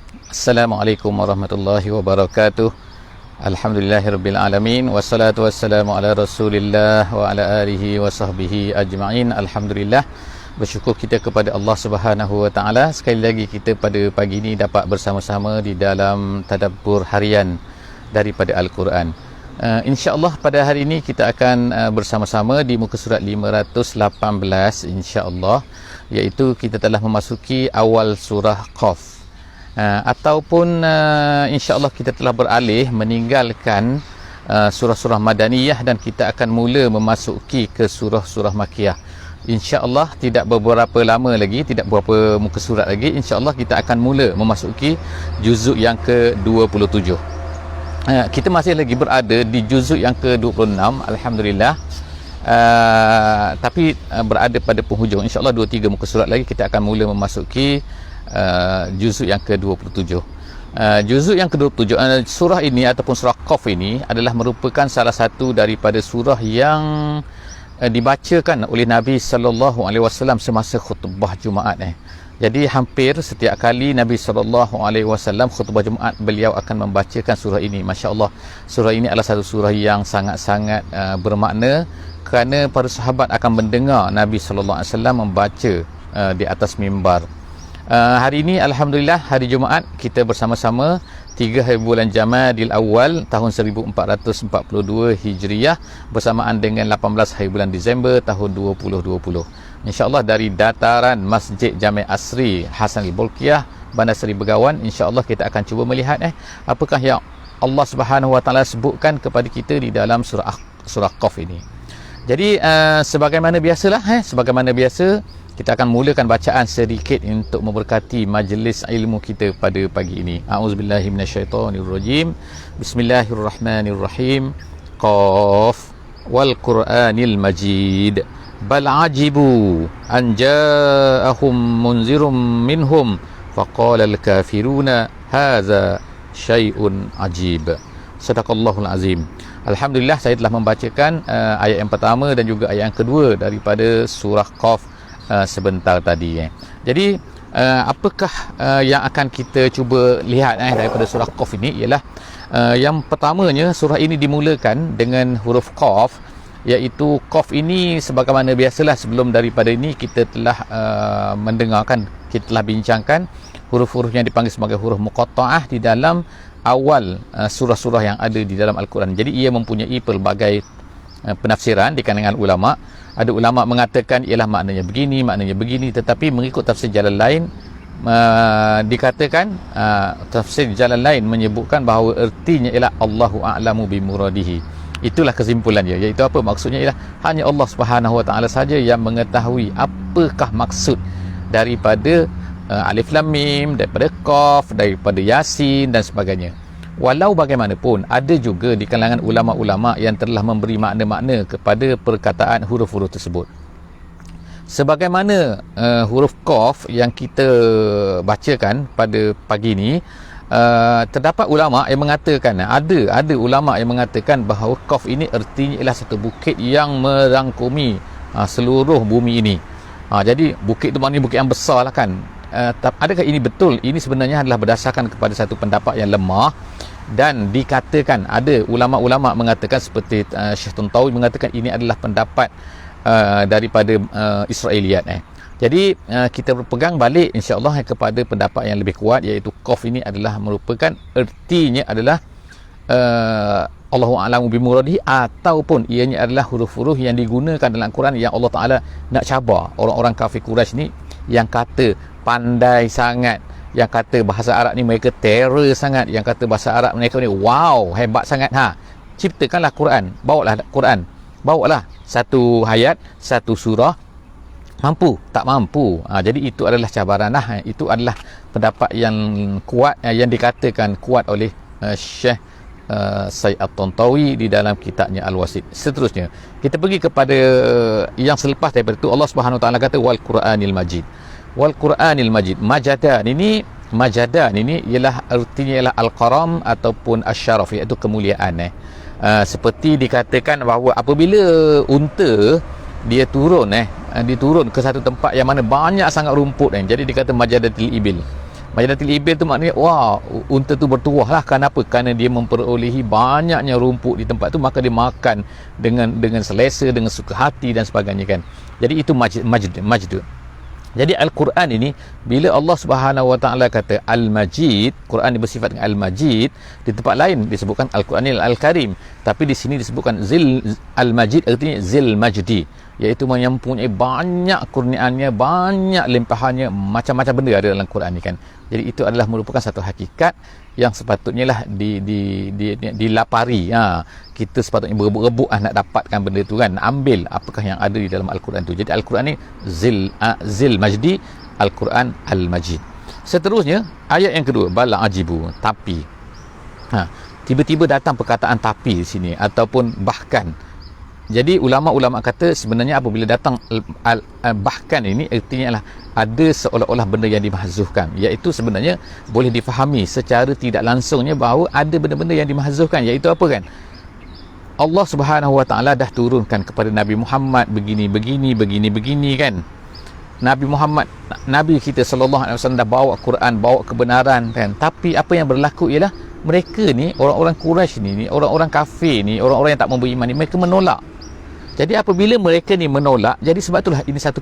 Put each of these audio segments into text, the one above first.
Assalamualaikum warahmatullahi wabarakatuh. Alhamdulillahirabbil alamin wassalatu wassalamu ala Rasulillah wa ala alihi wa sahbihi ajma'in. Alhamdulillah, bersyukur kita kepada Allah Subhanahu wa taala. Sekali lagi kita pada pagi ini dapat bersama-sama di dalam tadabbur harian daripada Al-Quran. InsyaAllah pada hari ini kita akan bersama-sama di muka surat 518 insyaAllah, iaitu kita telah memasuki awal surah Qaf. Ataupun insyaAllah kita telah beralih meninggalkan surah-surah Madaniyah dan kita akan mula memasuki ke surah-surah Makiyah. InsyaAllah tidak beberapa lama lagi, tidak beberapa muka surat lagi, insyaAllah kita akan mula memasuki juzuk yang ke-27. Kita masih lagi berada di juzuk yang ke-26, Alhamdulillah. Tapi berada pada penghujung. InsyaAllah 2-3 muka surat lagi kita akan mula memasuki juzuk yang ke-27. Juzuk yang ke-27, surah ini ataupun surah Qaf ini adalah merupakan salah satu daripada surah yang dibacakan oleh Nabi SAW semasa khutbah Jumaat. Jadi hampir setiap kali Nabi SAW khutbah Jumaat, beliau akan membacakan surah ini. Masya Allah, surah ini adalah satu surah yang sangat-sangat bermakna, kerana para sahabat akan mendengar Nabi SAW membaca di atas mimbar. Hari ini Alhamdulillah, hari Jumaat, kita bersama-sama 3 hari bulan Jamadil Awal tahun 1442 Hijriah bersamaan dengan 18 hari bulan Disember tahun 2020. InsyaAllah dari dataran Masjid Jami' Asri Hasan Al-Bolkiah, Bandar Seri Begawan, insyaAllah kita akan cuba melihat apakah yang Allah Subhanahu Wa Taala sebutkan kepada kita di dalam surah Qaf ini. Jadi sebagaimana biasalah, sebagaimana biasa, kita akan mulakan bacaan sedikit untuk memberkati majlis ilmu kita pada pagi ini. A'udzubillahi minasyaitonirrajim. Bismillahirrahmanirrahim. Qaf wal Qur'anil Majid. Bal ajibu an ja'ahum munzirum minhum faqala al-kafiruna hadza syai'un ajib. Sadaqallahul azim. Alhamdulillah, saya telah membacakan ayat yang pertama dan juga ayat yang kedua daripada surah Qaf sebentar tadi. Jadi apakah yang akan kita cuba lihat daripada surah Qaf ini ialah yang pertamanya, surah ini dimulakan dengan huruf Qaf, iaitu Qaf ini sebagaimana biasalah sebelum daripada ini kita telah mendengarkan, kita telah bincangkan huruf-huruf yang dipanggil sebagai huruf muqatta'ah di dalam awal surah-surah yang ada di dalam Al-Quran. Jadi ia mempunyai pelbagai penafsiran di kalangan ulama. Ada ulama mengatakan ialah maknanya begini, tetapi mengikut tafsir jalan lain dikatakan tafsir jalan lain menyebutkan bahawa ertinya ialah Allahu a'lamu bimuradihi. Itulah kesimpulannya, iaitu apa maksudnya ialah hanya Allah Subhanahu Wa Taala saja yang mengetahui apakah maksud daripada Alif Lam Mim, daripada Qaf, daripada Yasin dan sebagainya. Walau bagaimanapun, ada juga di kalangan ulama-ulama yang telah memberi makna-makna kepada perkataan huruf-huruf tersebut. Sebagaimana huruf Qaf yang kita bacakan pada pagi ini, terdapat ulama yang mengatakan, ada ulama yang mengatakan bahawa Qaf ini ertinya ialah satu bukit yang merangkumi seluruh bumi ini. Jadi bukit itu maknanya bukit yang besar lah kan. Adakah ini betul? Ini sebenarnya adalah berdasarkan kepada satu pendapat yang lemah, dan dikatakan ada ulama-ulama mengatakan seperti Syekh Tantawi mengatakan ini adalah pendapat daripada Israiliyat. Jadi kita berpegang balik insya-Allah kepada pendapat yang lebih kuat, iaitu Qaf ini adalah merupakan ertinya adalah Allahu a'lamu bimuradihi, ataupun ianya adalah huruf-huruf yang digunakan dalam Quran yang Allah Taala nak cabar orang-orang kafir Quraisy ni yang kata pandai sangat, yang kata bahasa Arab ni mereka terror sangat, yang kata bahasa Arab mereka ni wow, hebat sangat. Ciptakanlah Quran, bawalah satu ayat, satu surah, mampu tak mampu. Jadi itu adalah cabaran itu adalah pendapat yang kuat, yang dikatakan kuat oleh Syekh Sayyid At-Tantawi di dalam kitabnya Al-Wasit. Seterusnya kita pergi kepada yang selepas daripada itu. Allah Subhanahu Wa Taala kata wal Qur'anil Majid. Wal Qur'anil Majid. Majadan ini ialah artinya ialah al-karam ataupun asy-syaraf, iaitu kemuliaan. Seperti dikatakan bahawa apabila unta dia turun ke satu tempat yang mana banyak sangat rumput, jadi dikata majadatil ibil. Majdatul ibil tu maknanya wah, unta tu bertuah lah. Kenapa? Kerana dia memperolehi banyaknya rumput di tempat tu, maka dia makan dengan selesa, dengan suka hati dan sebagainya kan. Jadi itu majd. Jadi Al-Quran ini, bila Allah Subhanahu Wa Taala kata Al-Majid, Quran ini bersifat dengan Al-Majid. Di tempat lain disebutkan Al-Quran Al-Karim, tapi di sini disebutkan Zil Al-Majid, artinya Zil Majdi, iaitu mempunyai banyak kurniaannya, banyak limpahannya, macam-macam benda ada dalam Quran ini kan. Jadi itu adalah merupakan satu hakikat yang sepatutnya lah dilapari. Kita sepatutnya berebut-rebut nak dapatkan benda tu kan, nak ambil apakah yang ada di dalam Al-Quran tu. Jadi Al-Quran ni Zil Majdi, Al-Quran Al-Majid. Seterusnya ayat yang kedua, bala ajibu, tapi tiba-tiba datang perkataan tapi di sini, ataupun bahkan. Jadi ulama-ulama kata sebenarnya apabila datang bahkan ini artinya adalah ada seolah-olah benda yang dimahzuhkan, iaitu sebenarnya boleh difahami secara tidak langsungnya bahawa ada benda-benda yang dimahzuhkan, iaitu apa kan? Allah Subhanahu Wa Taala dah turunkan kepada Nabi Muhammad begini kan. Nabi Muhammad, Nabi kita sallallahu alaihi wasallam dah bawa Quran, bawa kebenaran kan. Tapi apa yang berlaku ialah mereka ni, orang-orang Quraisy ni, orang-orang kafir ni, orang-orang yang tak mau beriman ni, mereka menolak. Jadi apabila mereka ni menolak, jadi sebab itulah ini satu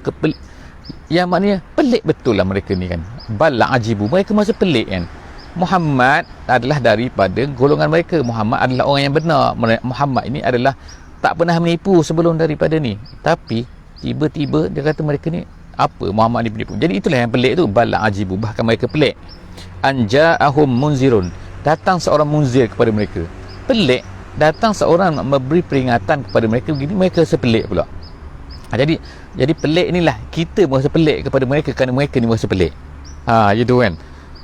yang maknanya pelik betul lah mereka ni kan. Bala ajibu, mereka masa pelik kan. Muhammad adalah daripada golongan mereka. Muhammad adalah orang yang benar. Muhammad ini adalah tak pernah menipu sebelum daripada ni. Tapi tiba-tiba dia kata mereka ni apa, Muhammad ni penipu. Jadi itulah yang pelik tu, bala ajibu, bahkan mereka pelik. Anja'ahum munzirun, datang seorang munzir kepada mereka. Pelik, datang seorang memberi peringatan kepada mereka begini, mereka rasa pelik pula. Jadi pelik inilah, kita merasa pelik kepada mereka kerana mereka ni merasa pelik. Gitu kan.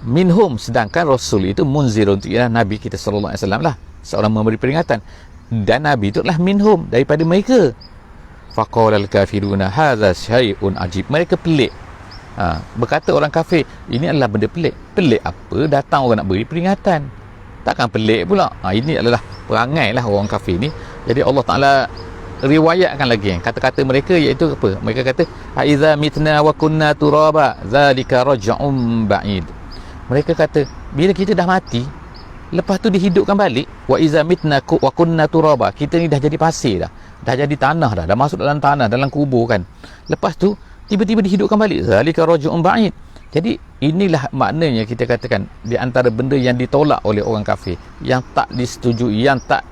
Minhum, sedangkan Rasul itu munzirun, itu ialah Nabi kita sallallahu alaihi wasallam lah, seorang memberi peringatan, dan Nabi itu adalah minhum, daripada mereka. Faqalal kafiruna hadza syai'un ajib, mereka pelik. Berkata orang kafir, ini adalah benda pelik. Pelik apa? Datang orang nak beri peringatan, takkan pelik pula. Ini adalah perangai lah orang kafir ni. Jadi Allah Ta'ala riwayatkan lagi kata-kata mereka, iaitu apa? Mereka kata aiza mitna wa kunna turaba zalika raj'un ba'id. Mereka kata bila kita dah mati, lepas tu dihidupkan balik, wa iza mitna wa kunna turaba, kita ni dah jadi pasir dah jadi tanah dah masuk dalam tanah, dalam kubur kan. Lepas tu tiba-tiba dihidupkan balik, zalika raj'un ba'id. Jadi inilah maknanya kita katakan di antara benda yang ditolak oleh orang kafir, yang tak disetujui, yang tak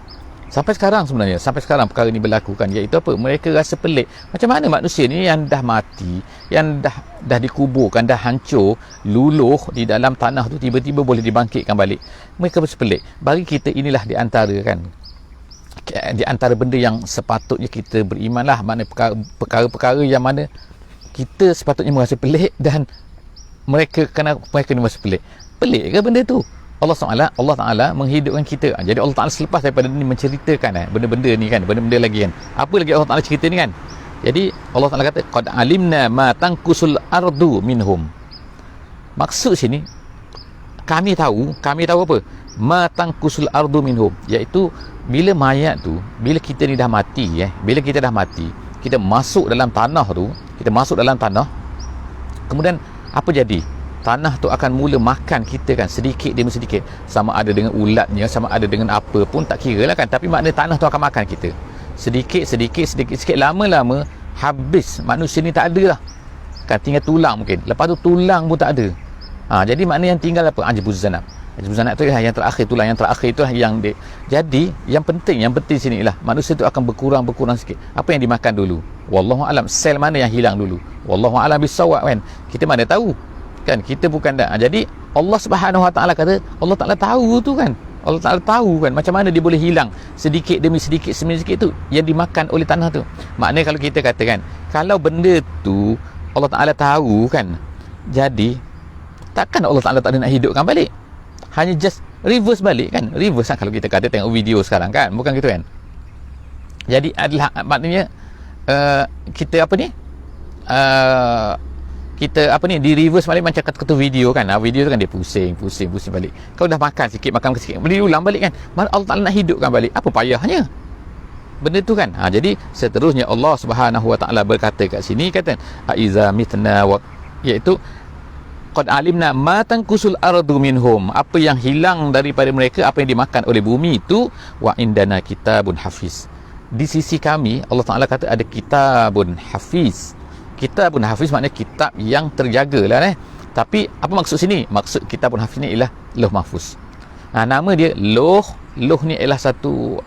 sampai sekarang sebenarnya, sampai sekarang perkara ini berlaku kan, iaitu apa? Mereka rasa pelik. Macam mana manusia ni yang dah mati, yang dah dikuburkan, dah hancur, luluh di dalam tanah tu, tiba-tiba boleh dibangkitkan balik. Mereka rasa pelik. Bagi kita inilah di antara kan, di antara benda yang sepatutnya kita beriman lah. Maknanya perkara-perkara yang mana kita sepatutnya merasa pelik, dan mereka ni merasa pelik. Pelik ke benda tu? Allah Ta'ala menghidupkan kita. Jadi Allah Ta'ala selepas daripada ni menceritakan benda-benda ni kan, benda-benda lagi kan. Apa lagi Allah Ta'ala cerita ni kan? Jadi Allah Ta'ala kata qad alimna ma tankusul ardu minhum. Maksud sini, kami tahu apa? Ma tankusul ardu minhum, iaitu bila mayat tu, bila kita ni dah mati, bila kita dah mati, kita masuk dalam tanah tu, kemudian apa jadi? Tanah tu akan mula makan kita kan, sedikit demi sedikit, sama ada dengan ulatnya, sama ada dengan apa pun tak kira lah kan, tapi maknanya tanah tu akan makan kita sedikit, lama-lama habis, manusia ni tak ada lah kan, tinggal tulang mungkin, lepas tu tulang pun tak ada. Jadi maknanya yang tinggal apa? Ajbuz zanab tu lah yang terakhir, tulang yang terakhir tu lah yang jadi yang penting sini lah, manusia tu akan berkurang sikit. Apa yang dimakan dulu? Wallahu alam, sel mana yang hilang dulu? Wallahu alam bisawab kan, kita mana tahu kan, kita bukan dah. Jadi Allah Subhanahu Wa Taala kata, Allah Taala tahu tu kan, Allah Taala tahu kan macam mana dia boleh hilang sedikit demi sedikit tu yang dimakan oleh tanah tu. Maknanya kalau kita katakan, kalau benda tu Allah Taala tahu kan, jadi takkan Allah Taala tak ada nak hidupkan balik, hanya just reverse balik kan, reverse kan, kalau kita kata tengok video sekarang kan, bukan gitu kan. Jadi adalah maknanya kita di reverse balik, macam kata video kan. Video tu kan dia pusing balik. Kau dah makan sikit, boleh ulang balik kan. Mana Allah Ta'ala nak hidupkan balik, apa payahnya benda tu kan. Jadi seterusnya Allah Subhanahu Wa Ta'ala berkata kat sini, kata aiza mitna wa, iaitu qad alimna ma tankusul ardu minhum, apa yang hilang daripada mereka, apa yang dimakan oleh bumi itu, wa indana kitabun hafiz, di sisi kami Allah Ta'ala kata ada kitabun hafiz. Kitabun hafiz maknanya kitab yang terjaga lah. Tapi apa maksud sini? Maksud kitabun hafiz ni ialah Lauh Mahfuz. Nama dia Lauh. Lauh ni ialah satu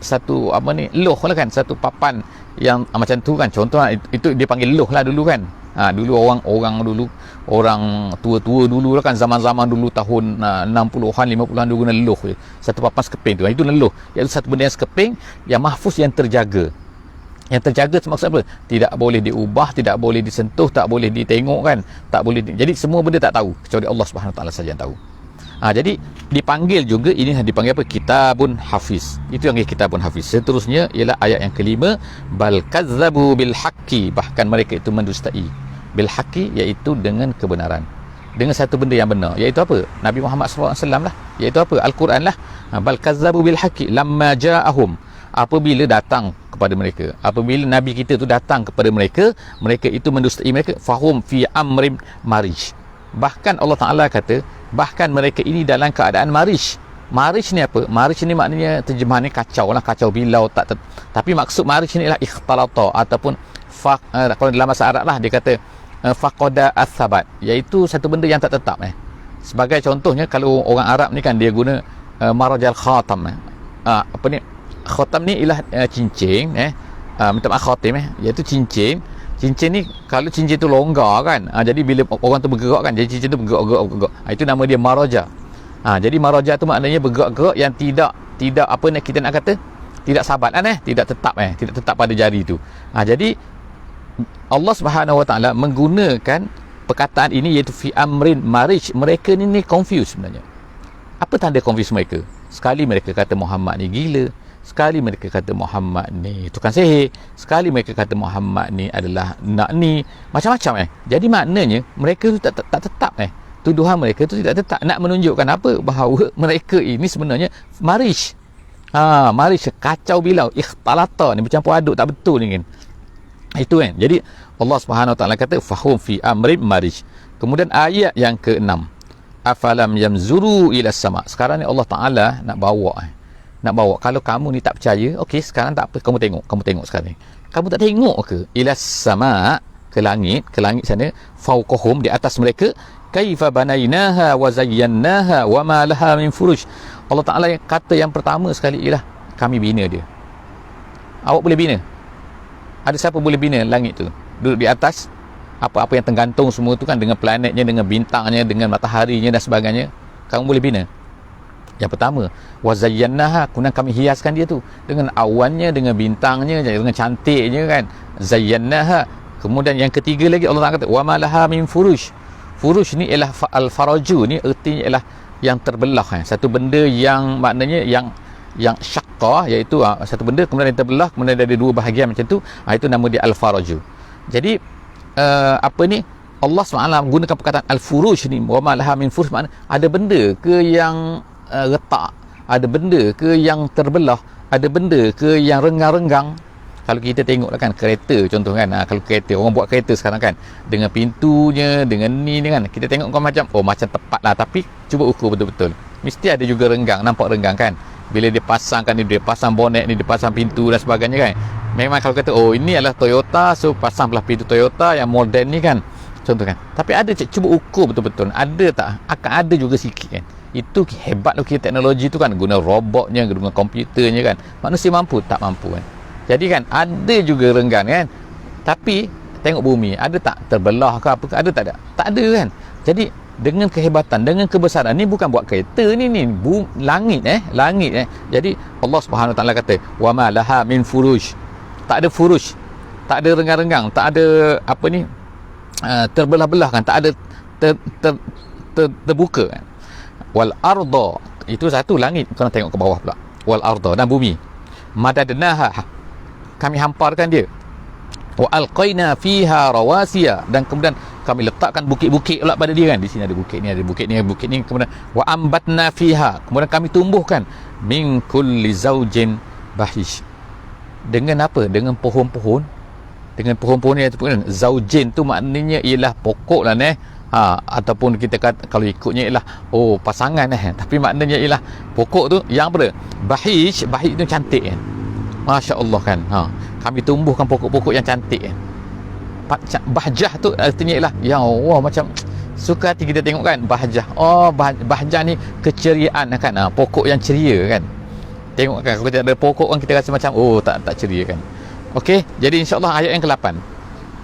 apa ni, lauh lah kan, satu papan yang macam tu kan. Contoh itu dia panggil lauh lah dulu kan. Dulu orang tua-tua dulu lah kan, zaman-zaman dulu tahun 60-an 50-an dulu guna lauh, satu papan sekeping tu. Itu lauh, iaitu satu benda yang sekeping yang mahfuz, yang terjaga. Yang terjaga maksud apa? Tidak boleh diubah, tidak boleh disentuh, tak boleh ditengok kan, tak boleh jadi semua benda tak tahu, kecuali Allah Subhanahu Wa Taala saja yang tahu. Jadi dipanggil juga, ini dipanggil apa? Kitabun Hafiz. Itu yang kitabun Hafiz. Seterusnya ialah ayat yang kelima, bal kazzabu bil haqqi, bahkan mereka itu mendustai. Bil haqqi iaitu dengan kebenaran, dengan satu benda yang benar, iaitu apa? Nabi Muhammad SAW lah, iaitu apa? Al-Quran lah. Bal kazzabu bil haqqi lamma ja'ahum, apabila datang kepada mereka, apabila Nabi kita tu datang kepada mereka, mereka itu mendustai mereka, fahum fi amrim marij. Bahkan Allah Ta'ala kata, bahkan mereka ini dalam keadaan marij. Marij ni apa? Marij ni maknanya terjemahannya kacau lah, kacau bilau. Tapi maksud marij ni ialah ikhtalata, ataupun kalau dalam bahasa Arab lah dia kata faqada as-sabat, iaitu satu benda yang tak tetap. Sebagai contohnya, kalau orang Arab ni kan dia guna marajal khatam. Apa ni? Khatam ni ialah cincin, minta maaf, khatim iaitu cincin. Cincin ni, kalau cincin tu longgar kan, jadi bila orang tu bergerak kan, jadi cincin tu bergerak. Itu nama dia maraja. Jadi maraja tu maknanya bergerak-gerak yang tidak apa nak kita nak kata, tidak sabat kan, tidak tetap pada jari tu. Jadi Allah Subhanahu Wa Taala menggunakan perkataan ini, iaitu fi amrin marij. Mereka ni confuse sebenarnya. Apa tanda confuse mereka? Sekali mereka kata Muhammad ni gila, sekali mereka kata Muhammad ni tukang sihir, sekali mereka kata Muhammad ni adalah nak ni, macam-macam. Jadi maknanya mereka tu tak tetap. Tuduhan mereka tu tidak tetap, nak menunjukkan apa? Bahawa mereka ini sebenarnya marij. Marij, kacau bilau, ikhtalata ni, bercampur aduk, tak betul ni kan. Itu kan. Jadi Allah Subhanahu Wa Taala kata fahum fi amrin marij. Kemudian ayat yang ke-6, afalam yamzuru ila sama. Sekarang ni Allah Taala nak bawa kalau kamu ni tak percaya, okey, sekarang tak apa, kamu tengok sekarang ni. Kamu tak tengok ke ila sama, ke langit sana, fauqahum, di atas mereka, kaifa banainaha wa zayyannaha wa ma laha min furuj. Allah Taala yang kata yang pertama sekali ialah kami bina dia. Awak boleh bina? Ada siapa boleh bina langit tu? Duduk di atas, apa-apa yang tergantung semua tu kan, dengan planetnya, dengan bintangnya, dengan mataharinya dan sebagainya, kamu boleh bina? Yang pertama, wa zayyannaha, kemudian kami hiaskan dia tu dengan awannya, dengan bintangnya, dengan cantiknya kan, zayyannaha. Kemudian yang ketiga lagi Allah Taala kata wa ma laha min furuj. Furuj ni ialah al-faraju ni, artinya ialah yang terbelah kan. Satu benda yang maknanya yang syaqqa, iaitu satu benda kemudian yang terbelah, kemudian ada dua bahagian macam tu, itu nama dia al-faraju. Jadi apa ni, Allah SWT menggunakan perkataan al-furuj ni, wa ma laha min furuj, makna ada benda ke yang retak, ada benda ke yang terbelah, ada benda ke yang renggang-renggang. Kalau kita tengoklah kan kereta contoh kan, kalau kereta, orang buat kereta sekarang kan, dengan pintunya, dengan ni kan, kita tengok kan macam tepat lah, tapi cuba ukur betul-betul, mesti ada juga renggang, nampak renggang kan. Bila dia pasangkan ni, dia pasang bonet ni, dia pasang pintu dan sebagainya kan, memang kalau kata ini adalah Toyota, so pasanglah pintu Toyota yang moden ni kan, contoh kan. Tapi ada, cuba ukur betul-betul, ada tak? Akan ada juga sikit kan. Itu hebat loh kita, teknologi tu kan, guna robotnya, guna komputernya kan. Manusia mampu? Tak mampu kan. Jadi kan ada juga renggang kan. Tapi tengok bumi, ada tak terbelah ke apa ke? Ada tak? Tak ada kan. Jadi dengan kehebatan, dengan kebesaran ni, bukan buat kereta ni langit langit. Jadi Allah Subhanahu Wa Taala kata wa ma laha min furuj. Tak ada furuj, tak ada renggang-renggang, tak ada apa ni, terbelah-belah kan, tak ada terbuka kan. Wal arda, itu satu langit, kena tengok ke bawah pula. Wal arda, dan bumi, madadnaha, kami hamparkan dia. Wa alqaina fiha rawasiya, dan kemudian kami letakkan bukit-bukit pula pada dia kan. Di sini ada bukit ni, ada bukit ni, bukit ni. Kemudian wa ambatna fiha, kemudian kami tumbuhkan min kulli zaujin bahish. Dengan apa? Dengan pohon-pohon. Dengan pohon-pohon ni, zaujin tu maknanya ialah pokok lah Ataupun kita kata kalau ikutnya ialah pasangan tapi maknanya ialah pokok tu yang apa? Bahij tu cantik kan. Masya-Allah kan. Kami tumbuhkan pokok-pokok yang cantik kan. Bahjah tu artinya ialah ya Allah, macam suka hati kita tengok kan. Bahjah. Bahjah ni keceriaan kan. Pokok yang ceria kan. Tengok kan, kalau kita ada pokok kan kita rasa macam tak ceria kan. Okey, jadi insya-Allah ayat yang ke-8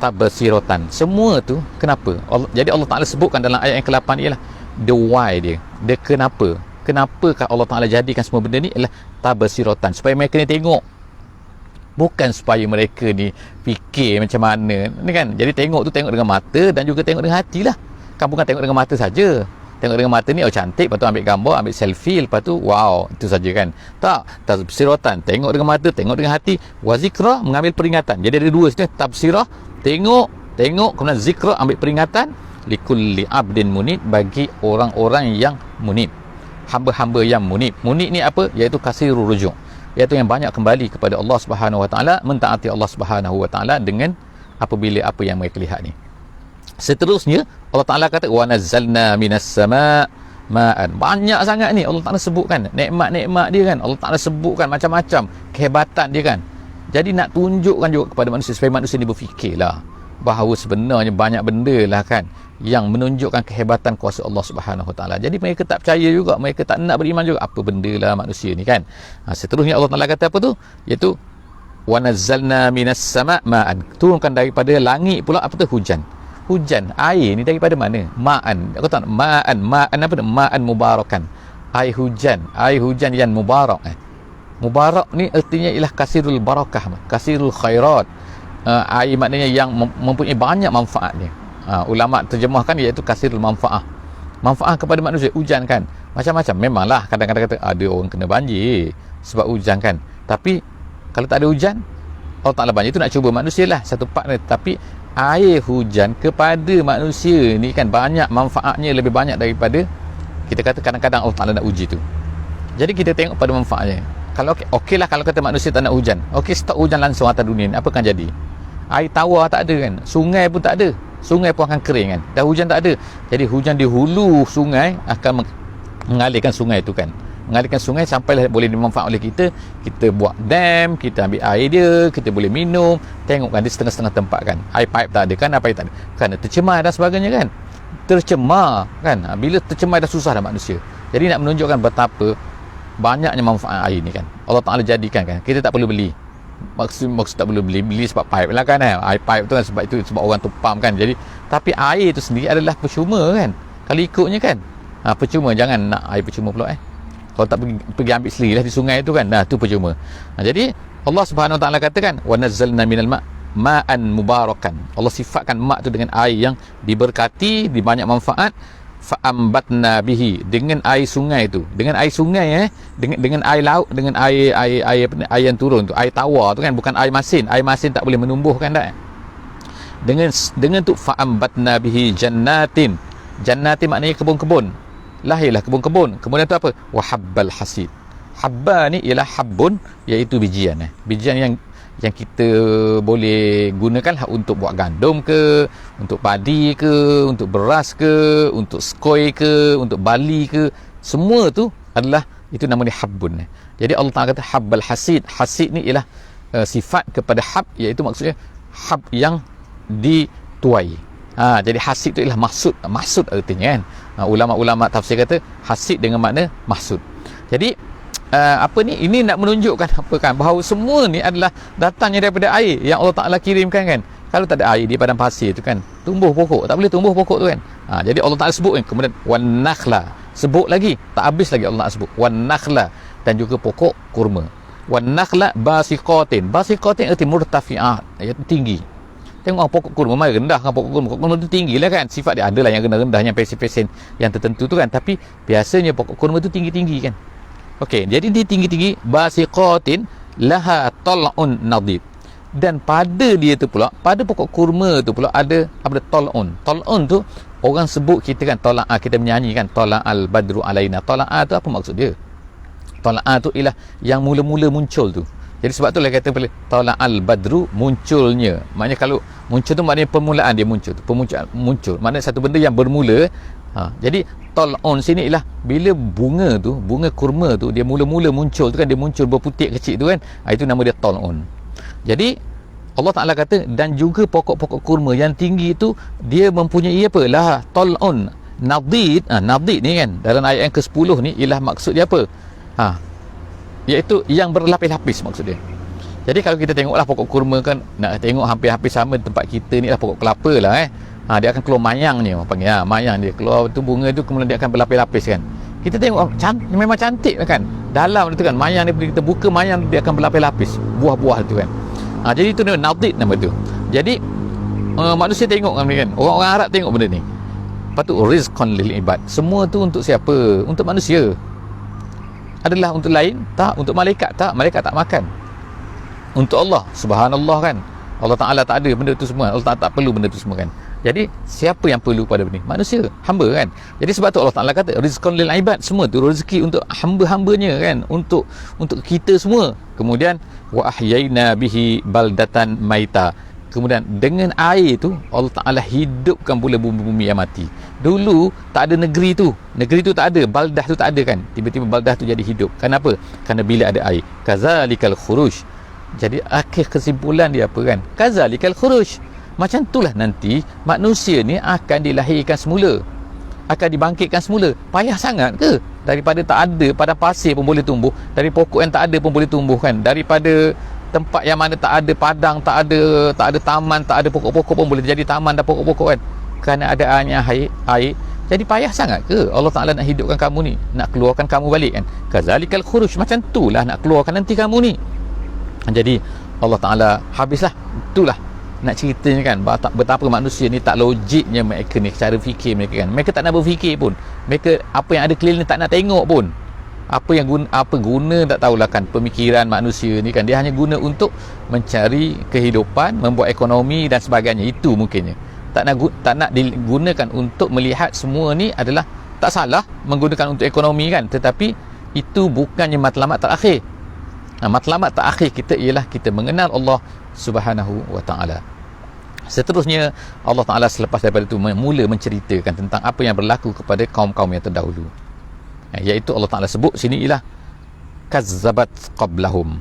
tabsiratan. Semua tu kenapa? Jadi Allah Taala sebutkan dalam ayat yang ke-8 ialah the why dia. Dia kenapakah Allah Taala jadikan semua benda ni ialah tabsiratan, supaya mereka ni tengok. Bukan supaya mereka ni fikir macam mana ni kan. Jadi tengok dengan mata dan juga tengok dengan hati lah. Kan bukan tengok dengan mata saja. Tengok dengan mata ni cantik, lepas tu ambil gambar, ambil selfie, lepas tu wow, itu saja kan. Tak, tabsiratan, tengok dengan mata, tengok dengan hati, wa zikra, mengambil peringatan. Jadi ada dua sini, tabsirah, tengok, kemudian zikra, ambil peringatan, likulli abdin munib, bagi orang-orang yang munib, hamba-hamba yang munib. Munib ni apa? Iaitu kasirul rujuk, iaitu yang banyak kembali kepada Allah Subhanahu Wa Taala, mentaati Allah Subhanahu Wa Taala dengan apabila apa yang mereka lihat ni. Seterusnya Allah Ta'ala kata wa nazzalna minas sama' ma'an. Banyak sangat ni Allah Ta'ala sebutkan nikmat-nikmat dia kan. Allah Ta'ala sebutkan macam-macam kehebatan dia kan. Jadi nak tunjukkan juga kepada manusia supaya manusia ni berfikirlah bahawa sebenarnya banyak benda lah kan yang menunjukkan kehebatan kuasa Allah Subhanahu Wa Taala. Jadi mereka tak percaya juga, mereka tak nak beriman juga, apa benda lah manusia ni kan. Seterusnya Allah Ta'ala kata apa tu? Iaitu wa nazzalna minas sama' ma'an. Turunkan daripada langit pula apa tu? Hujan, air ni daripada mana? Ma'an. Aku tahu ma'an apa tu? Ma'an mubarakan. Air hujan yang mubarak. Mubarak ni artinya ialah kasirul barakah, kasirul khairat. Air maknanya yang mempunyai banyak manfaatnya. Ulama terjemahkan iaitu kasirul manfaah. Manfaat kepada manusia, hujan kan. Macam-macam. Memanglah kadang-kadang kata ada orang kena banjir sebab hujan kan. Tapi kalau tak ada hujan, Allah Ta'ala banjir tu nak cuba manusia lah satu part ni. Tapi air hujan kepada manusia ni kan banyak manfaatnya, lebih banyak daripada kita kata kadang-kadang Allah Ta'ala nak uji tu. Jadi kita tengok pada manfaatnya. Kalau okey lah kalau kata manusia tak nak hujan, stop hujan langsung atas dunia ni, apa akan jadi? Air tawar tak ada kan, sungai pun tak ada, sungai pun akan kering kan. Dah hujan tak ada, jadi hujan di hulu sungai akan mengalirkan sungai tu kan, mengalirkan sungai sampai boleh dimanfaatkan oleh kita. Kita buat dam, kita ambil air dia, kita boleh minum. Tengok kan di setengah-setengah tempat kan air pipe tak ada kan, apa tak ada, kerana tercemar dan sebagainya kan. Tercemar kan, bila tercemar dah susah dah manusia. Jadi nak menunjukkan betapa banyaknya manfaat air ni kan, Allah Ta'ala jadikan kan. Kita tak perlu beli, maksud tak perlu beli sebab pipe lah kan. Air pipe tu kan sebab orang tu pump kan. Jadi tapi air tu sendiri adalah percuma kan kalau ikutnya kan. Percuma, jangan nak air percuma pula kalau tak pergi ambil sendiri lah di sungai tu kan, tu percuma. Jadi Allah Subhanahu Wa Taala katakan wa nazzalna minal ma'an mubarakan. Allah sifatkan mak tu dengan air yang diberkati, di banyak manfaat. Fa'ambatna bihi, dengan air sungai tu, dengan air sungai dengan air laut, dengan air yang turun tu, air tawar tu kan, bukan air masin. Air masin tak boleh menumbuhkan dah. Dengan tu fa'ambatna bihi jannatin. Jannatin maknanya kebun-kebun. Lahirlah kebun-kebun. Kemudian tu apa? Wa habbal hasid. Habba ni ialah habbun, iaitu bijian. Bijian yang kita boleh gunakan untuk buat gandum ke, untuk padi ke, untuk beras ke, untuk skoi ke, untuk bali ke, semua tu adalah, itu namanya habbun. Jadi Allah Ta'ala kata habbal hasid. Hasid ni ialah sifat kepada hab, iaitu maksudnya hab yang dituai. Jadi hasid tu ialah maksud artinya kan. Ulama-ulama tafsir kata hasid dengan makna maksud. Jadi ini nak menunjukkan apa kan, bahawa semua ni adalah datangnya daripada air yang Allah Ta'ala kirimkan kan. Kalau tak ada air di padang pasir tu kan, tumbuh pokok, tak boleh tumbuh pokok tu kan. Jadi Allah Ta'ala sebut kan, kemudian wan nakhla, sebut lagi, tak habis lagi Allah sebut wan nakhla, dan juga pokok kurma. Wan nakhla basiqatin arti murtafi'at, iaitu tinggi. Tengok pokok kurma mai rendah kan, pokok kurma tu tinggi lah kan. Sifat dia adalah yang rendah-rendah, yang pesen-pesen yang tertentu tu kan, tapi biasanya pokok kurma tu tinggi-tinggi kan. Okey, jadi dia tinggi-tinggi, basiqatin laha tal'un nadid. Dan pada dia tu pula, pada pokok kurma tu pula ada tal'un. Tal'un tu orang sebut kita kan, tala'a, kita menyanyi kan, tala'al badru alaina. Tala'a tu apa maksud dia? Tala'a tu ialah yang mula-mula muncul tu. Jadi sebab tu lah kata tala'al badru, munculnya. Maknanya kalau muncul tu maknanya permulaan dia muncul. Muncul. Maknanya satu benda yang bermula. Jadi tal'un sini ialah bila bunga tu, bunga kurma tu dia mula-mula muncul tu kan, dia muncul berputik kecil tu kan. Itu nama dia tal'un. Jadi Allah Ta'ala kata, dan juga pokok-pokok kurma yang tinggi tu dia mempunyai apa? Lah tal'un nadid. Nadid ni kan dalam ayat yang ke-10 ni ialah maksud dia apa? Iaitu yang berlapis-lapis maksud dia. Jadi kalau kita tengoklah pokok kurma kan, nak tengok hampir-hampir sama tempat kita ni lah pokok kelapa lah dia akan keluar mayangnya, orang panggil mayang dia keluar tu, bunga tu kemudian dia akan berlapis-lapis kan. Kita tengok memang cantik kan, dalam tu kan mayang dia, bila kita buka mayang dia akan berlapis-lapis buah-buah tu kan. Jadi itu nadid nama tu. Jadi manusia tengok kan, orang-orang Arab tengok benda ni. Lepas tu rizqan lil ibad, semua tu untuk siapa? Untuk manusia. Adalah untuk lain? Tak. Untuk malaikat? Tak. Malaikat tak makan. Untuk Allah, subhanallah kan, Allah Ta'ala tak ada benda tu semua. Allah Ta'ala tak perlu benda tu semua kan. Jadi siapa yang perlu pada benda ni? Manusia, hamba kan. Jadi sebab tu Allah Ta'ala kata rizqan lil ibad, semua tu rezeki untuk hamba-hambanya kan, untuk kita semua. Kemudian wa ahyayna bihi baldatan maita, kemudian dengan air tu Allah Ta'ala hidupkan pula bumi-bumi yang mati. Dulu tak ada negeri tu tak ada, baldah tu tak ada kan, tiba-tiba baldah tu jadi hidup. Kenapa? Kerana bila ada air. Kazalikal khuruj. Jadi akhir kesimpulan dia apa kan? Kazalikal khuruj. Macam itulah nanti manusia ni akan dilahirkan semula, akan dibangkitkan semula. Payah sangat ke? Daripada tak ada, pada pasir pun boleh tumbuh, dari pokok yang tak ada pun boleh tumbuh kan, daripada tempat yang mana tak ada padang, tak ada taman, tak ada pokok-pokok pun boleh jadi taman dan pokok-pokok kan, kerana ada air. Jadi payah sangat ke Allah Ta'ala nak hidupkan kamu ni, nak keluarkan kamu balik kan? Kazalikal khuruj, macam itulah nak keluarkan nanti kamu ni. Jadi Allah Ta'ala habislah, itulah nak ceritanya kan, betapa manusia ni tak logiknya mereka ni, cara fikir mereka kan. Mereka tak nak berfikir pun, mereka apa yang ada keliling tak nak tengok pun. Apa guna tak tahulah kan pemikiran manusia ni kan. Dia hanya guna untuk mencari kehidupan, membuat ekonomi dan sebagainya. Itu mungkinnya. Tak nak digunakan untuk melihat semua ni adalah tak salah menggunakan untuk ekonomi kan, tetapi itu bukannya matlamat terakhir. Matlamat terakhir kita ialah kita mengenal Allah Subhanahu wa ta'ala. Seterusnya Allah Ta'ala selepas daripada itu mula menceritakan tentang apa yang berlaku kepada kaum-kaum yang terdahulu, iaitu Allah Ta'ala sebut sini ialah kazzabat qablahum,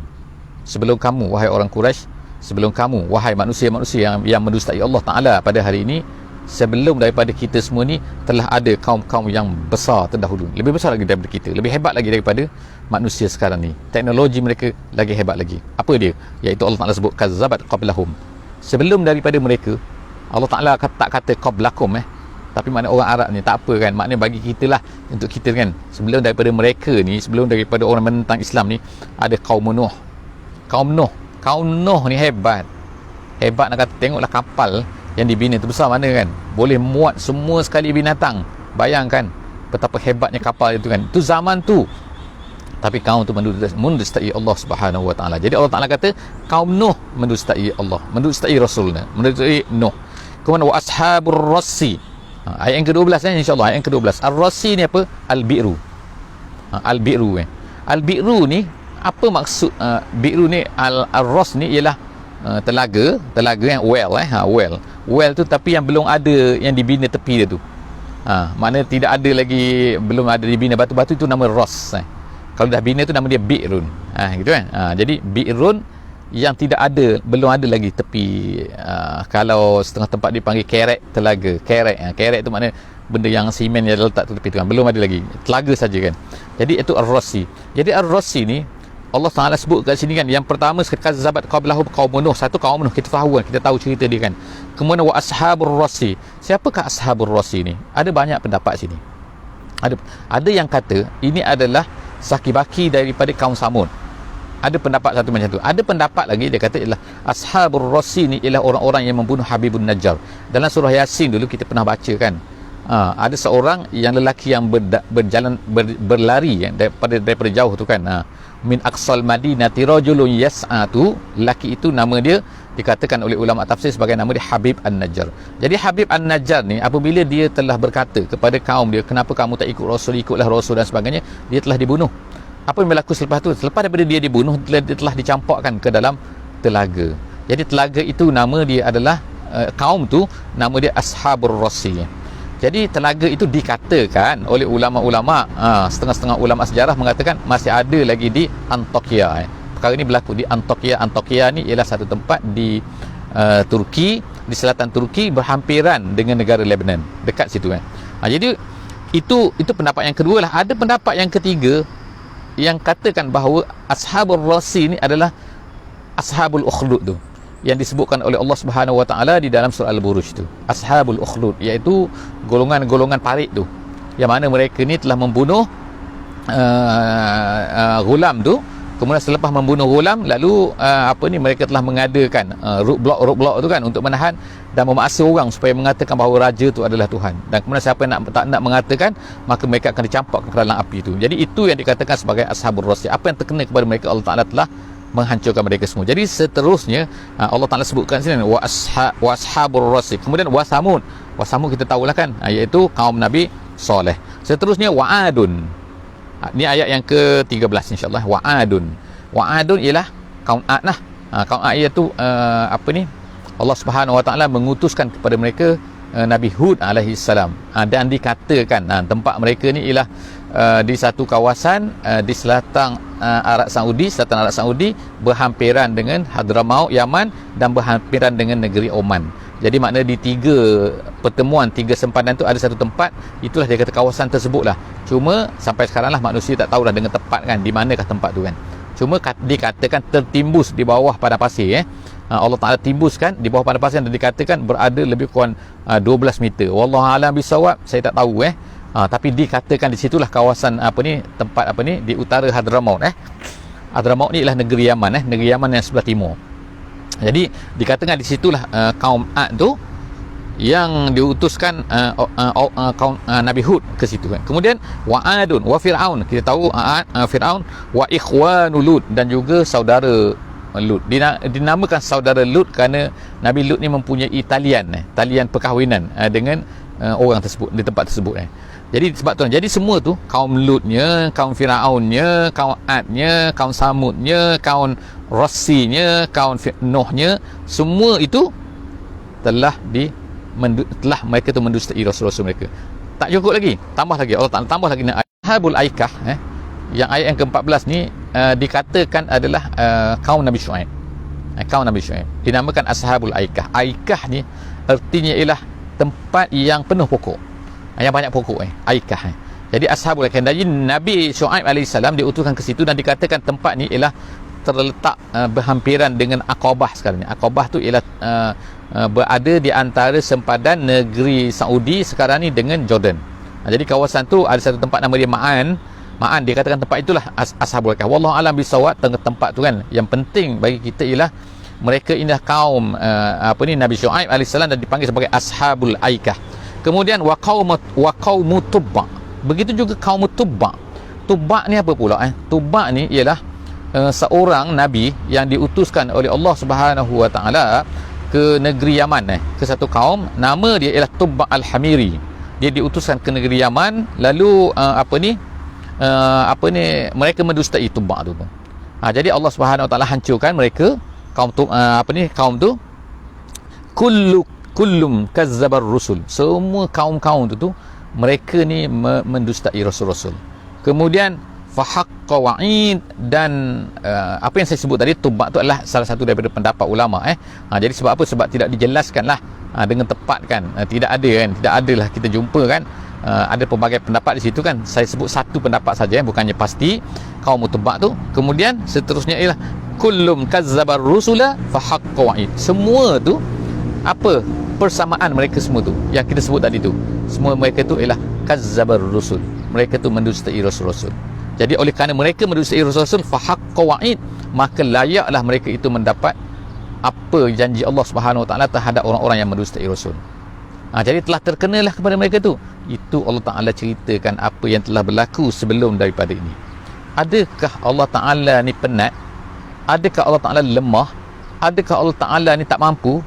sebelum kamu wahai orang Quraisy, sebelum kamu wahai manusia-manusia yang mendustai Allah Ta'ala pada hari ini, sebelum daripada kita semua ni telah ada kaum-kaum yang besar terdahulu, lebih besar lagi daripada kita, lebih hebat lagi daripada manusia sekarang ni. Teknologi mereka lagi hebat lagi. Apa dia? Iaitu Allah Ta'ala sebut kazzabat qablahum, sebelum daripada mereka. Allah Ta'ala tak kata qablakum tapi makna orang Arab ni tak apa kan, maknanya bagi kita lah, untuk kita kan, sebelum daripada mereka ni, sebelum daripada orang menentang Islam ni, ada kaum Nuh. Kaum Nuh ni hebat nak kata. Tengoklah kapal yang dibina tu besar mana kan, boleh muat semua sekali binatang. Bayangkan betapa hebatnya kapal itu kan, itu zaman tu. Tapi kaum tu mendustai Allah Subhanahu wa ta'ala. Jadi Allah Ta'ala kata kaum Nuh mendustai Allah, mendustai Rasulnya, mendustai Nuh. Kemudian wa ashabur rassi, ayat yang ke-12 insyaAllah, ayat yang ke-12. Ar-rassi ni apa? Al-bi'ru. Al-bi'ru Al-bi'ru ni apa maksud? Bi'ru ni, Al-ras ni ialah telaga yang well tu, tapi yang belum ada yang dibina tepi dia tu. Mana tidak ada lagi, belum ada dibina batu-batu, itu nama ras. Kalau dah bina tu nama dia bi'run. Gitu kan. Jadi bi'run yang tidak ada, belum ada lagi tepi. Kalau setengah tempat dipanggil kerek telaga. Kerek tu maknanya benda yang simen yang letak tu tepi tu kan, belum ada lagi, telaga saja kan. Jadi itu ar-rassi. Jadi ar-rassi ni Allah Ta'ala sebut kat sini kan, yang pertama kazzabat qablahum kaum Nuh. Satu kaum Nuh, kita tahu kan, kita tahu cerita dia kan. Kemudian wa ashabur rassi. Siapakah ashabur rassi ni? Ada banyak pendapat sini. Ada yang kata ini adalah saki-baki daripada kaum Samud. Ada pendapat satu macam tu. Ada pendapat lagi dia kata ialah ashabur rassi ni ialah orang-orang yang membunuh Habibun Najjar. Dalam surah Yasin dulu kita pernah baca kan. Ada seorang yang lelaki yang berlari daripada jauh tu kan. Min aqsal madinati rajulun yas'a tu, lelaki itu nama dia dikatakan oleh ulama tafsir sebagai nama dia Habib An-Najjar. Jadi Habib An-Najjar ni apabila dia telah berkata kepada kaum dia, kenapa kamu tak ikut Rasul, ikutlah Rasul dan sebagainya, dia telah dibunuh. Apa yang berlaku selepas tu? Selepas daripada dia dibunuh, dia telah dicampakkan ke dalam telaga. Jadi telaga itu nama dia adalah kaum tu nama dia Ashabur Rassi. Jadi telaga itu dikatakan oleh ulama-ulama, setengah-setengah ulama sejarah mengatakan masih ada lagi di Antakya. Perkara ini berlaku di Antakya. Antakya ni ialah satu tempat di Turki, di selatan Turki, berhampiran dengan negara Lebanon, dekat situ kan. Jadi itu pendapat yang kedua lah. Ada pendapat yang ketiga yang katakan bahawa Ashabul Rassi ni adalah Ashabul Ukhdud tu, yang disebutkan oleh Allah Subhanahu Wa Taala di dalam surah Al-Buruj tu. Ashabul Ukhdud iaitu golongan-golongan parit tu, yang mana mereka ni telah membunuh ghulam tu. Kemudian selepas membunuh ghulam, lalu mereka telah mengadakan roadblock tu kan, untuk menahan dan memaksa orang supaya mengatakan bahawa raja tu adalah Tuhan. Dan kemudian siapa yang tak nak mengatakan, maka mereka akan dicampakkan ke dalam api tu. Jadi itu yang dikatakan sebagai Ashabul Rassi. Apa yang terkena kepada mereka, Allah Taala telah menghancurkan mereka semua. Jadi seterusnya Allah Taala sebutkan sini wa ashabur rassi. Kemudian wa samud. Wa samud kita tahulah kan, iaitu kaum Nabi Saleh. Seterusnya wa adun. Ini ayat yang ke-13 insya-Allah. Wa adun. Wa adun ialah kaum Ad lah. Kaum Ad iaitu Allah Subhanahu Wa Taala mengutuskan kepada mereka Nabi Hud alaihi salam. Dan dikatakan tempat mereka ni ialah di satu kawasan di selatan Arab Saudi, berhampiran dengan Hadramaut Yaman dan berhampiran dengan negeri Oman. Jadi makna di tiga pertemuan, tiga sempadan tu ada satu tempat, itulah dia kata kawasan tersebut lah. Cuma sampai sekarang lah manusia tak tahulah dengan tepat kan di manakah tempat tu kan. Cuma dikatakan tertimbus di bawah padang pasir. Allah Ta'ala timbuskan di bawah padang pasir dan dikatakan berada lebih kurang 12 meter. Wallahu a'lam bisawab, saya tak tahu tapi dikatakan di situlah kawasan tempat di utara Hadramaut. Hadramaut ni ialah negeri Yaman, negeri Yaman yang sebelah timur. Jadi dikatakan di situlah kaum Ad tu yang diutuskan kaum Nabi Hud ke situ kan. Kemudian wa adun wa fir'aun, kita tahu Fir'aun, wa ikhwanu Lut, dan juga saudara Lut. Dinamakan saudara Lut kerana Nabi Lut ni mempunyai talian perkahwinan dengan orang tersebut di tempat tersebut. Jadi sebab tu, jadi semua tu, kaum Lutnya, kaum Firaunnya, kaum Adnya, kaum Samudnya, kaum Rassinya, kaum Nuhnya, semua itu telah mereka tu mendustai Rasul-Rasul mereka. Tak cukup lagi, tambah lagi, Allah Ta'ala tambah lagi Ashabul Aikah, yang ayat yang ke-14 ni dikatakan adalah kaum Nabi Syuaib. Kaum Nabi Syuaib dinamakan Ashabul Aikah. Aikah ni artinya ialah tempat yang penuh pokok, yang banyak pokok. Aikah. Jadi Ashabul Aikah, jadi Nabi Syuaib AS diutuskan ke situ, dan dikatakan tempat ni ialah terletak berhampiran dengan Aqabah sekarang ni. Aqabah tu ialah berada di antara sempadan negeri Saudi sekarang ni dengan Jordan. Jadi kawasan tu ada satu tempat nama dia Ma'an, dikatakan tempat itulah Ashabul Aikah. Wallahu a'lam bisawab, tempat tu kan. Yang penting bagi kita ialah mereka inilah kaum Nabi Syuaib AS, dan dipanggil sebagai Ashabul Aikah. Kemudian wa qaumu Tubba. Begitu juga kaum Tubba. Tubba ni apa pula? Tubba ni ialah seorang nabi yang diutuskan oleh Allah Subhanahu Wa Taala ke negeri Yaman, ke satu kaum, nama dia ialah Tubba Al-Hamiri. Dia diutuskan ke negeri Yaman, lalu mereka mendustai Tubba tu. Jadi Allah Subhanahu Wa Taala hancurkan mereka, kaum tu kullum kazzabar rusul. Semua kaum-kaum tu mereka ni mendustai rasul-rasul. Kemudian fahaqqa wa'id, dan apa yang saya sebut tadi, Tubba tu adalah salah satu daripada pendapat ulama. Jadi sebab apa? Sebab tidak dijelaskan lah dengan tepat kan. Tidak adalah kita jumpa kan. Ada pelbagai pendapat di situ kan. Saya sebut satu pendapat saja, bukannya pasti kaum Tubba tu. Kemudian seterusnya ialah kullum kazzabar rusula fahaqqa wa'id. Semua tu apa persamaan mereka semua tu yang kita sebut tadi tu, semua mereka tu ialah kazzabar rusul. Mereka tu mendustai rasul-rasul. Jadi oleh kerana mereka mendustai rasul-rasul, fahaqqa wa'id, maka layaklah mereka itu mendapat apa janji Allah Subhanahu Wa Taala terhadap orang-orang yang mendustai rasul. Jadi telah terkenalah kepada mereka tu. Itu Allah Ta'ala ceritakan apa yang telah berlaku sebelum daripada ini. Adakah Allah Ta'ala ni penat? Adakah Allah Ta'ala lemah? Adakah Allah Ta'ala ni tak mampu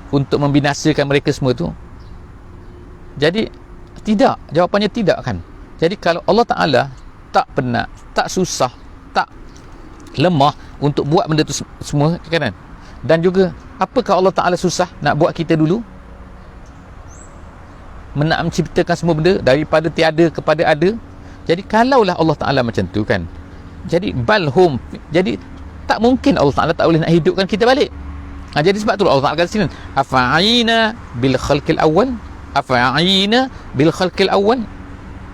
untuk membinasakan mereka semua tu? Jadi tidak, jawapannya tidak kan. Jadi kalau Allah Ta'ala tak penat, tak susah, tak lemah untuk buat benda tu semua kan. Dan juga apakah Allah Ta'ala susah nak buat kita dulu, nak menciptakan semua benda daripada tiada kepada ada. Jadi kalaulah Allah Ta'ala macam tu kan, jadi balhum, jadi tak mungkin Allah Ta'ala tak boleh nak hidupkan kita balik. Jadi sebab tu Allah Ta'ala kata sini, afa'ina bil khalqil awal, afa'ina bil khalqil awal,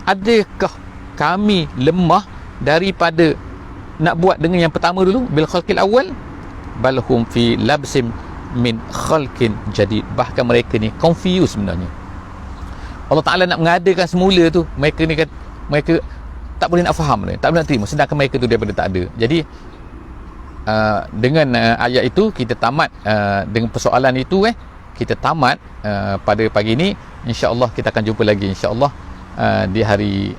adakah kami lemah daripada nak buat dengan yang pertama dulu, bil khalqil awal, balhum fi labsim min khalqin jadid. Bahkan mereka ni confused sebenarnya. Allah Ta'ala nak mengadakan semula tu, mereka tak boleh nak faham, tak boleh nak terima, sedangkan mereka tu daripada tak ada. Jadi dengan ayat itu kita tamat, dengan persoalan itu kita tamat pada pagi ini. InsyaAllah kita akan jumpa lagi InsyaAllah di hari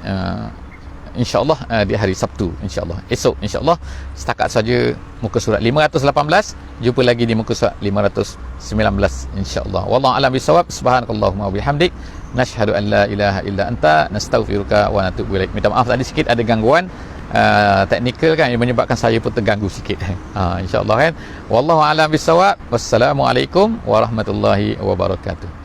di hari Sabtu, insyaAllah esok, insyaAllah. Setakat saja muka surat 518. Jumpa lagi di muka surat 519 insyaAllah. Wallahu a'lam bisawab. Subhanakallahumma wabihamdik, nashhadu an la ilaha illa anta, nastaghfiruka wa natubu ilaik. Minta maaf tadi sikit ada gangguan teknikal kan, yang menyebabkan saya pun terganggu sikit. InsyaAllah kan. Wallahu a'lam bisawab. Wassalamualaikum warahmatullahi wabarakatuh.